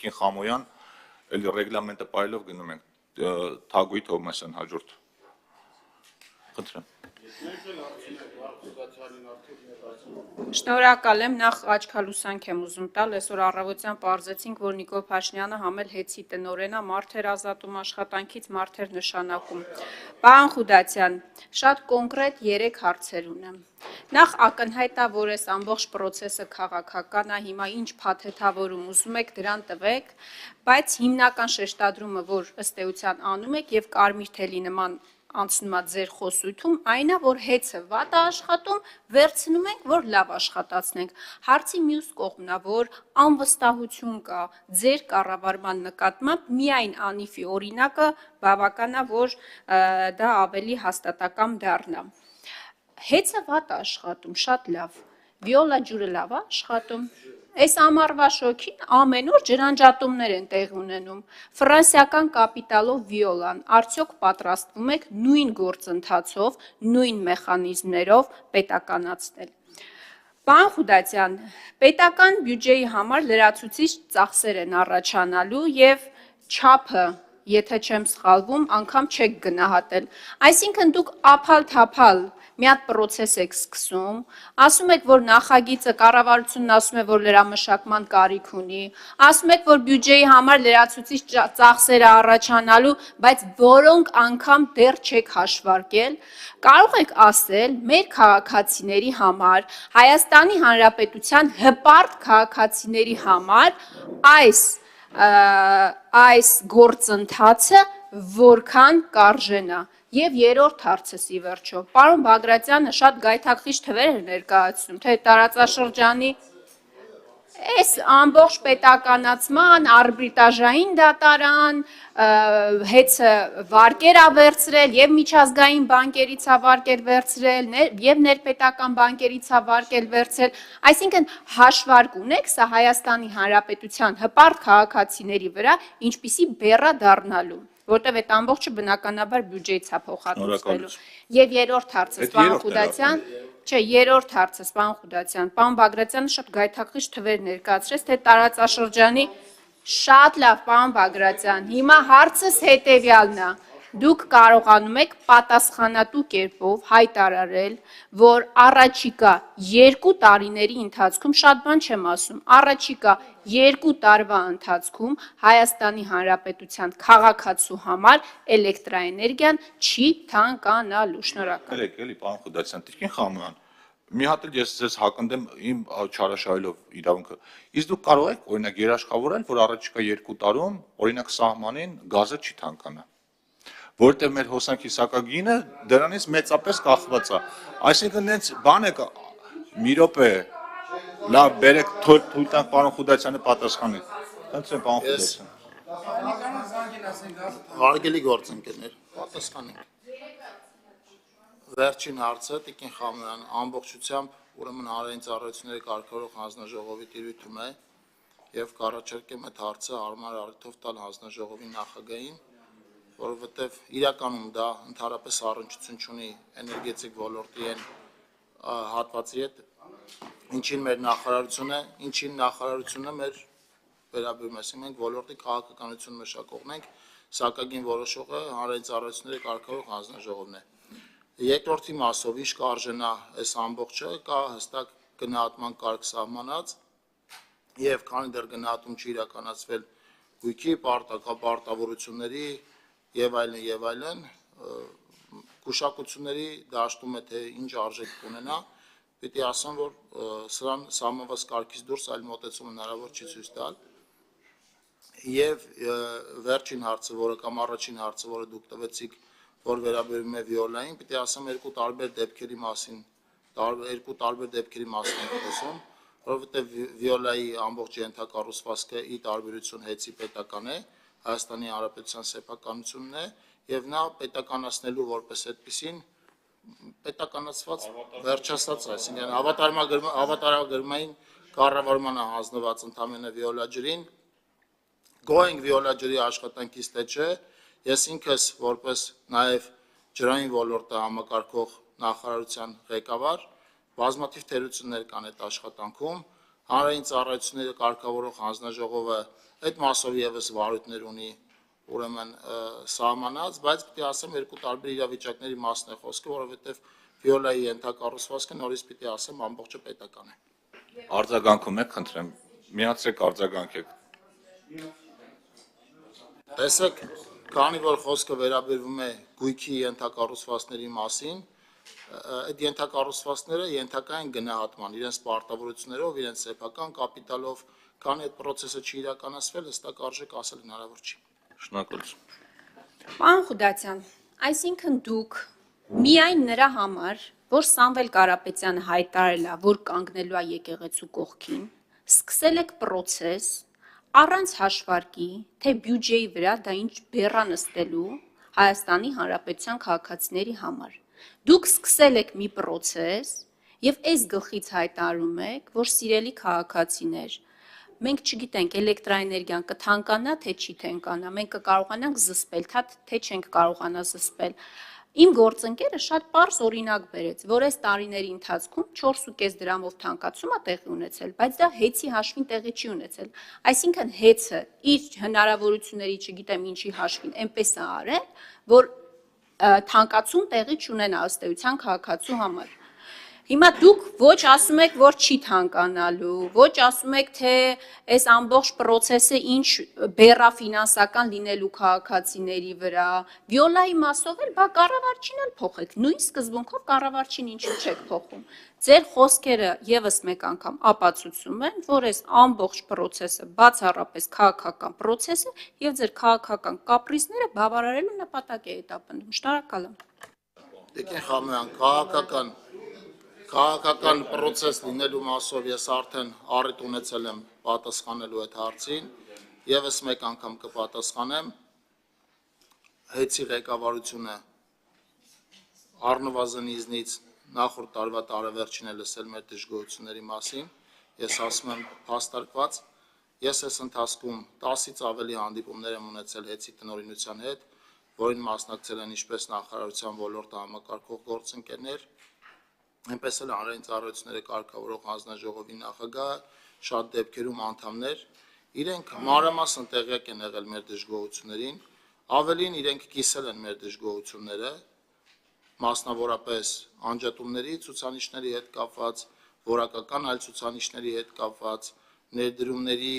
Տիկին Խամոյան, էլի ռեգլամենտը պայելով գնում ենք Թագուհի Թովմասյան հաջորդ։ Խնդրեմ։ Շնորհակալ եմ, նախ աչքալուսանք եմ ուզում տալ, այսօր առավոտյան պարզեցինք, որ Նիկոլ Փաշինյանը համել հեծի տնօրենը, մարդեր ազատում աշխատանքից, մարդեր նշանակում։ Պարոն Խուդացյան, շատ կոնկրետ 3 հարցեր ունեմ։ Նախ ակնհայտ է, որ այս ամբողջ process-ը քաղաքական է, հիմա ինչ փաթեթավորում ուզում եք դրան տվեք, բայց հիմնական շեշտադրումը, որ ըստ էության անում եք եւ կարմիր թելի նման անցնում է ձեր խոսույթում, այն է, որ հեծը վատ է աշխատում, վերցնում ենք, որ լավ աշխատացնենք։ Հարցի մյուս կողմն է, որ անվստահություն կա ձեր կառավարման նկատմամբ, միայն անիվի օրինակը բավական է, որ դա ավելի հաստատակամ դառնա։ Հեծը վատ է աշխատում, շատ լավ։ Վիոլա ջուրը լավ է աշխատում։ Այս ամառվա շոգին ամեն օր ջրանջատումներ են տեղի ունենում։ Ֆրանսիական կապիտալով վիոլան, արդյոք պատրաստվում եք նույն գործընթացով, նույն մեխանիզմներով պետականացնել։ Պարոն Խուդացյան, պետական բյուջեի համար լրացուցիչ ծախսեր են առաջանալու եւ չափը, եթե չեմ սխալվում, անգամ չեք գնահատել։ Այսինքն դուք ափալ-թափալ մի հատ process եք սկսում, ասում եք, որ նախագիծը կառավարությունն ասում է, որ լրամշակման կարիք ունի, ասում եք, որ բյուջեի համար լրացուցիչ ծախսեր առաջանալու, բայց որոնք անգամ դեռ չեք հաշվարկել, կարող եք ասել մեր քաղաքացիների համար, Հայաստանի Հանրապետության հպարտ քաղաքացիների համար այս գործընթացը որքան կարժենա։ Եվ երրորդ հարցս ի վերջո, պարոն Բագրատյանը շատ գայթակղիչ թվեր էր ներկայացնում, թե տարածաշրջանի այս ամբողջ պետականացման, արբիտրաժային դատարան, հեծը վարկեր ա վերցրել, եւ միջազգային բանկերից ա վարկեր վերցրել, եւ ներպետական բանկերից ա վարկեր վերցրել, այսինքն հաշվարկ ունեք սա Հայաստանի Հանրապետության հպարտ քաղաքացիների վրա ինչպիսի բեռա դառնալու, որտեւ այդ ամբողջը բնականաբար բյուջեից է փոխհատուցվելու։ Եվ երրորդ հարցս, պարոն Խուդացյան, չէ, երրորդ հարցս, պարոն Խուդացյան, պարոն Բագրատյանը շատ գայթակղիչ թվեր ներկայացրեց, թե տարածաշրջանի շատ լավ, պարոն Բագրատյան, հիմա հարցս հետևյալն է, դուք կարողանում եք պատասխանատու կերպով հայտարարել, որ առաջիկա 2 տարիների ընթացքում, շատ բան չեմ ասում, առաջիկա 2 տարվա ընթացքում Հայաստանի Հանրապետության քաղաքացու համար էլեկտրաէներգիան չի թանկանալու։ Շնորհակալ։ Էլի, պարոն Խուդացյան, Տիկին Խամոյան, մի հատ էլ ես ձեզ հակընդեմ իմ չարաշահելով իրավունքը։ Իսկ դուք կարող եք օրինակ երաշխավորել, որ առաջիկա 2 տարում օրինակ սահմանին գազը չի թանկանա, որտեղ մեր հոսանքի սակագինը դրանից մեծապես կախված է։ Այսինքն նենց բան է մի րոպե, լավ, բերեք թույլ տանք պարոն Խուդացյանը պատասխանի։ Խնդրեմ, պարոն Խուդացյան։ Հարգելի գործընկերներ, պատասխանենք։ Վերջին հարցը Տիկին Խամոյան ամբողջությամբ ուրեմն հանրային ծառայությունների կարգավորող հանձնաժողովի տիրույթում է եւ կառաջարկեմ այդ հարցը հարմար առիթով տալ հանձնաժողովի նախագահին, որովհետեւ իրականում դա ընդհանրապես առնչություն չունի էներգետիկ ոլորտի այն հատվածի հետ, ինչին նախարարությունը մեր վերաբերում է, մենք ոլորտի քաղաքականություն մշակողն ենք, սակագին որոշողը հանրային ծառայությունների կարգավորող հանձնաժողովն է։ Երկրորդի մասով ինչ կարժենա այս ամբողջը, կա հստակ գնահատման կարգ սահմանած եւ քանի դեռ գնահատում չի իրականացվել գույքի, պարտավորությունների եւ այլն, գուշակությունների դաշտում է թե ինչ արժեք կունենա, պիտի ասեմ, որ սրան սահմանված կարգից դուրս այլ մոտեցում հնարավոր չի ցույց տալ։ Եվ վերջին հարցը, որը կամ առաջին հարցը, որը դուք տվեցիք, որ վերաբերում է վիոլային, պիտի ասեմ երկու տարբեր դեպքերի մասին ենք խոսում, որովհետև վիոլայի ամբողջ ենթակառուցվածքը ի տարբերություն հեծի պետական է, Հայաստանի Հանրապետության սեփականությունն է, եւ նա պետականացնելու որպես այդպիսին պետականացված վերջացած, այսինքն հավատարմագրման կառավարմանը հանձնված ընդամենը վիոլաջրին, գոհ ենք վիոլաջրի աշխատանքից թե չէ, ես ինքս որպես նաև ջրային ոլորտը համակարգող նախարարության ղեկավար, բազմաթիվ թերություններ կան այդ աշխատանքում, հանրային ծառայությունների կարգավորող հանձնաժողովը այդ մասով եւս վարույթներ ունի ուրեմն սահմանած, բայց պիտի ասեմ երկու տարբեր իրավիճակների մասն է խոսքը, որովհետեւ Վիոլայի ենթակառուցվածքը նորից պիտի ասեմ ամբողջը պետական է։ Արձագանքում եք, խնդրեմ, միացեք արձագանքեք։ Տեսեք, քանի որ խոսքը վերաբերվում է գույքի ենթակառուցվածքների մասին, այդ ենթակառուցվածքները ենթակա են գնահատման, իրենց պարտավորություններով, իրենց սեփական կապիտալով, քանի այդ process-ը չի իրականացվել, հստակ արժեք ասել հնարավոր չի։ Շնորհակալություն։ Պարոն Խուդացյան, այսինքն դուք միայն նրա համար, որ Սամվել Կարապետյանը հայտարարել է, որ կանգնելու է եկեղեցու կողքին, սկսել եք process առանց հաշվարկի, թե բյուջեի վրա դա ինչ բեռա նստելու Հայաստանի Հանրապետության քաղաքացիների համար։ Դուք սկսել եք մի process եւ այս գլխից հայտարարում եք, որ սիրելի քաղաքացիներ, մենք չգիտենք էլեկտրաէներգիան կթանկանա, թե չի թանկանա, մենք կկարողանանք զսպել, թե չենք կարողանա զսպել։ Իմ գործընկերը շատ պարզ օրինակ բերեց, որ այս տարիների ընթացքում 4.5 դրամով թանկացում է տեղի ունեցել, բայց դա հեծի հաշվին տեղի չի ունեցել։ Այսինքն հեծը իր հնարավորությունների, չգիտեմ ինչի հաշվին, այնպես է արել, որ թանկացում տեղի չունենա ըստ էության քաղաքացու համար։ Հիմա դուք ոչ ասում եք, որ չի թանկանալու, ոչ ասում եք, թե այս ամբողջ process-ը ինչ բեռա ֆինանսական լինելու քաղաքացիների վրա։ Վիոլայի մասով էլ, բա կառավարչին էլ փոխեք, նույն սկզբունքով կառավարչին ինչու չեք փոխում։ Ձեր խոսքերը եւս մեկ անգամ ապացուցում են, որ այս ամբողջ process-ը բացառապես քաղաքական process է եւ ձեր քաղաքական կապրիզները բավարարելու նպատակ է հետապնդում։ Շնորհակալ եմ։ Եկեք Խամյան, քաղաքական process լինելու մասով ես արդեն առիթ ունեցել եմ պատասխանելու այդ հարցին, եւս մեկ անգամ կպատասխանեմ, հեծի ղեկավարությունը առնվազն իզնից նախորդ տարվա տարեվերջին է լսել մեր դժգոհությունների մասին, ես ասում եմ փաստարկված, ես այս ընթացքում 10-ից ավելի հանդիպումներ եմ ունեցել հեծի տնօրինության հետ, որին մասնակցել են ինչպես նախարարության ոլորտը համակարգող գործընկերներ, այնպես էլ հանրային ծառայությունները կարգավորող հանձնաժողովի նախագահ, շատ դեպքերում անդամներ, իրենք մանրամասն տեղյակ են եղել մեր դժգոհություններին, ավելին իրենք կիսել են մեր դժգոհությունները, մասնավորապես անջատումների ցուցանիշների հետ կապված, որակական այլ ցուցանիշների հետ կապված, ներդրումների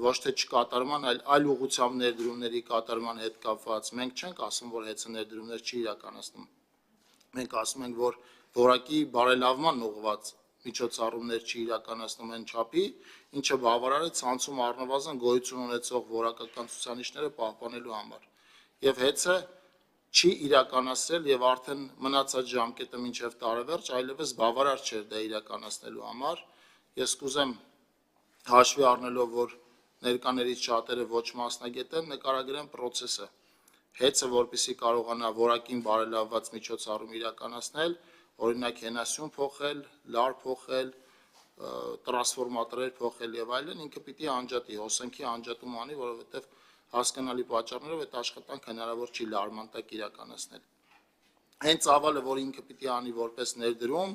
ոչ թե չկատարման, այլ ուղղությամբ ներդրումների կատարման հետ կապված, մենք չենք ասում, որ հեծը ներդրումներ չի իրականացնում, մենք ասում ենք, որ որակի բարելավման ուղղված միջոցառումներ չի իրականացնում այն չափի, ինչը բավարար է ցանցում առնվազն գոյություն ունեցող որակական ցուցանիշները պահպանելու համար։ Եվ հեծը չի իրականացրել եւ արդեն մնացած ժամկետը մինչեւ տարեվերջ այլևս բավարար չէր դա իրականացնելու համար։ Ես կուզեմ հաշվի առնելով, որ ներկաներից շատերը ոչ մասնագետ են, նկարագրեմ process-ը։ Հեծը, որպեսզի կարողանա որակին բարելավված միջոցառում իրականացնել, օրինակ հենասյուն փոխել, լար փոխել, տրանսֆորմատորներ փոխել եւ այլն, ինքը պիտի անջատի, հոսանքի անջատում անի, որովհետեւ հասկանալի պատճառներով այդ աշխատանքը հնարավոր չի լարման տակ իրականացնել։ Հենց ծավալը, որ ինքը պիտի անի որպես ներդրում,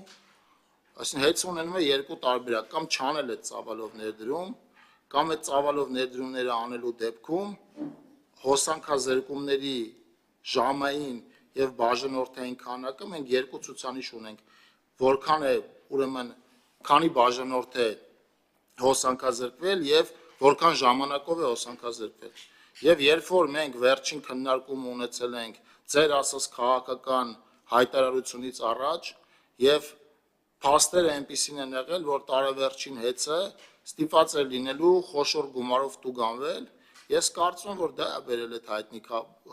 այսինքն հեծը ունենում է երկու տարբերակ, կամ չանել այդ ծավալով ներդրում, կամ այդ ծավալով ներդրումները անելու դեպքում հոսանքազերկումների ժամային եւ բաժանորդային քանակը մենք երկու ցուցանիշ ունենք, որքան է ուրեմն քանի բաժանորդ է հոսանքազրկվել եւ որքան ժամանակով է հոսանքազրկվել։ Եվ երբ որ մենք վերջին քննարկումը ունեցել ենք ձեր ասած քաղաքական հայտարարությունից առաջ եւ փաստերը այնպեսին են եղել, որ տարեվերջին հեծը ստիպված է լինելու խոշոր գումարով տուգանվել, ես կարծում եմ, որ դա է բերել այդ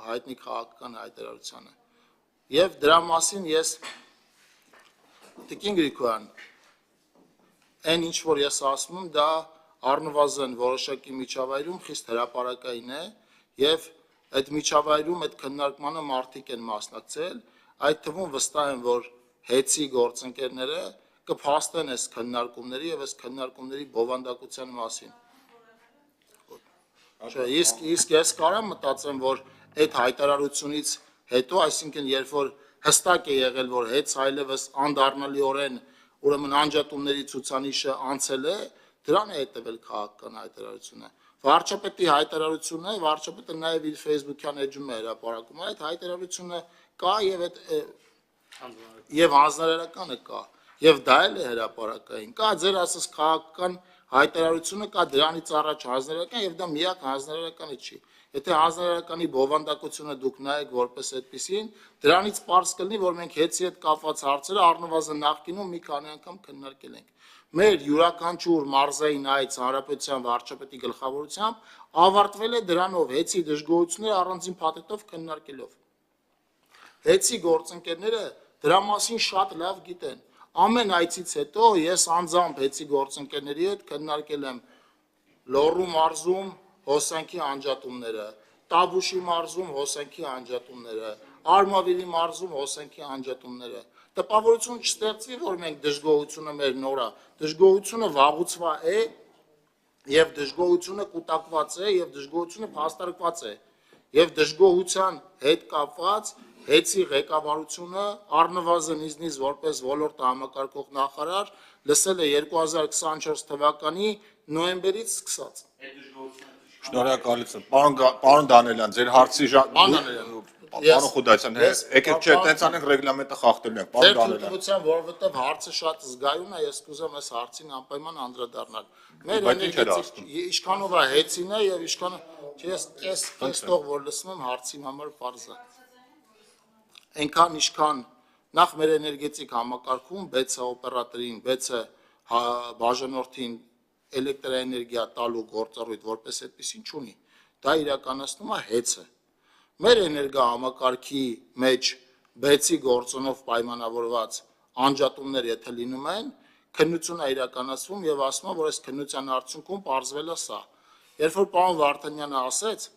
հայտնի քաղաքական հայտարարությանը։ Եվ դրա մասին ես Տիկին Գրիգորյան, այն ինչ որ ես ասում եմ, դա առնվազն որոշակի միջավայրում խիստ հրապարակային է եւ այդ միջավայրում այդ քննարկմանը մարդիկ են մասնակցել, այդ թվում վստահ եմ, որ հեծի գործընկերները կփաստեն այս քննարկումների եւ այս քննարկումների բովանդակության մասին։ Իսկ ես կարամ մտածեմ, որ այդ հայտարարությունից հետո, այսինքն երբ որ հստակ է եղել, որ հեծ այլևս անդառնալիորեն ուրեմն անջատումների ցուցանիշը անցել է, դրան է հետևել քաղաքական հայտարարությունը։ Վարչապետի հայտարարությունն է, վարչապետը նաև իր Facebook-յան էջում է հրապարակում, այդ հայտարարությունը կա եւ հանձնարարականը կա, եւ դա էլ է հրապարակային։ Կա ձեր ասած քաղաքական հայտարարությունը, կա դրանից առաջ հանձնարարական եւ դա միակ հանձնարարականը չի։ Եթե հանձնարարականի բովանդակությունը դուք նայեք որպես այդպեսին, դրանից պարզ կլինի, որ մենք հետի հետ կապված հարցերը առնվազն նախկինում մի քանի անգամ քննարկել ենք։ Մեր յուրաքանչյուր մարզային այց հանրապետության վարչապետի գլխավորությամբ ավարտվել է դրանով հետի դժգոհությունները առանձին փաթեթով քննարկելով։ Հետի գործընկերները դրա մասին շատ լավ գիտեն։ Ամեն այցից հետո ես անձամբ հետի գործընկերների հետ քննարկել եմ Լոռու մարզում հոսանքի անջատումները, Տավուշի մարզում հոսանքի անջատումները, Արմավիրի մարզում հոսանքի անջատումները։ Տպավորություն չստեղծվի, որ մենք դժգոհությունը մեր նորա, դժգոհությունը վաղուցվա է եւ դժգոհությունը կուտակված է եւ դժգոհությունը փաստարկված է եւ դժգոհության հետ կապված հետի ղեկավարությունը առնվազն ինձնից որպես ոլորտը համակարգող նախարար լսել է 2024 թվականի նոյեմբերից սկսած։ Շնորհակալություն, պարոն Դանիելյան, ձեր հարցի Պարոն Խուդայցյան, եկեք չէ, տենց անենք ռեգլամենտը խախտելու ենք, պարոն Դանիելյան։ Ձեր որովհետև հարցը շատ զգայուն է, ես կուզեմ այս հարցին անպայման անդրադառնալ։ Մեր ինչքանով է հեծին է եւ ինչքան ես տող որ լսում եմ հարցի համար պարզ է։ Այնքան ինչքան նախ մեր էներգետիկ համակարգում բեցը օպերատորին, բեցը բաժանորդին էլեկտրաէներգիա տալու գործառույթ որպես այդպեսին չունի։ Դա իրականացնում է հեծը։ Մեր էներգահամակարգի մեջ բեցի գործոնով պայմանավորված անջատումներ եթե լինում են, քննություն է իրականացվում եւ ասում է, որ այս քննության արդյունքում պարզվել է սա։ Երբ որ պարոն Վարդանյանը ասեց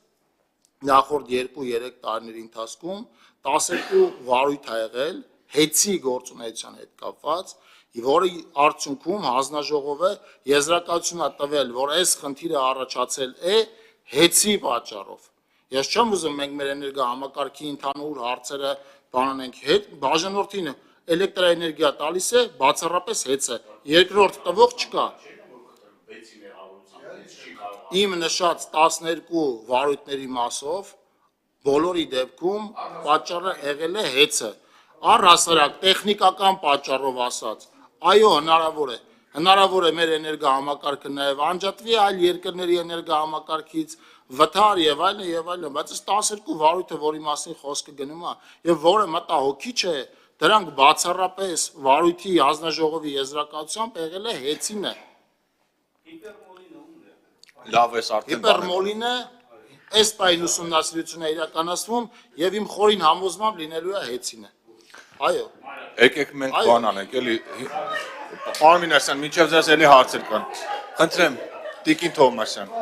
նախորդ 2-3 տարիների ընթացքում 12 վարույթ ա եղել հեծի գործունեության հետ կապված, որի արդյունքում հանձնաժողովը եզրակացություն է տվել, որ այս խնդիրը առաջացել է հեծի պատճառով։ Ես չեմ ուզում մենք մեր էներգահամակարգի ընդհանուր հարցերը բանանենք հետ, բաժանորդին էլեկտրաէներգիա տալիս է, բացառապես հեծ է, երկրորդ տվող չկա։ Իմ նշած 12 վարույթների մասով բոլորի դեպքում պատճառը եղել է հեծը։ Առհասարակ տեխնիկական պատճառով ասած, այո, հնարավոր է մեր էներգահամակարգը նաև անջատվի այլ երկրների էներգահամակարգից, վթար եւ այլն, բայց այս 12 վարույթը, որի մասին խոսքը գնում է, եւ որը մտահոգիչ է, դրանք բացառապես վարույթի հանձնաժողովի եզրակացությամբ եղել է հեծին է։ Լավ էս արդեն Հիպերմոլինը այս պայն ուսումնասիրությունը իրականացվում եւ իմ խորին համոզմամբ լինելու է հեծին է։ Այո։ Եկեք մենք բան անենք, էլի պարոն Մինասյան, մինչև ձեզ էլի հարցեր կան։ Խնդրեմ, Տիկին Թովմասյան։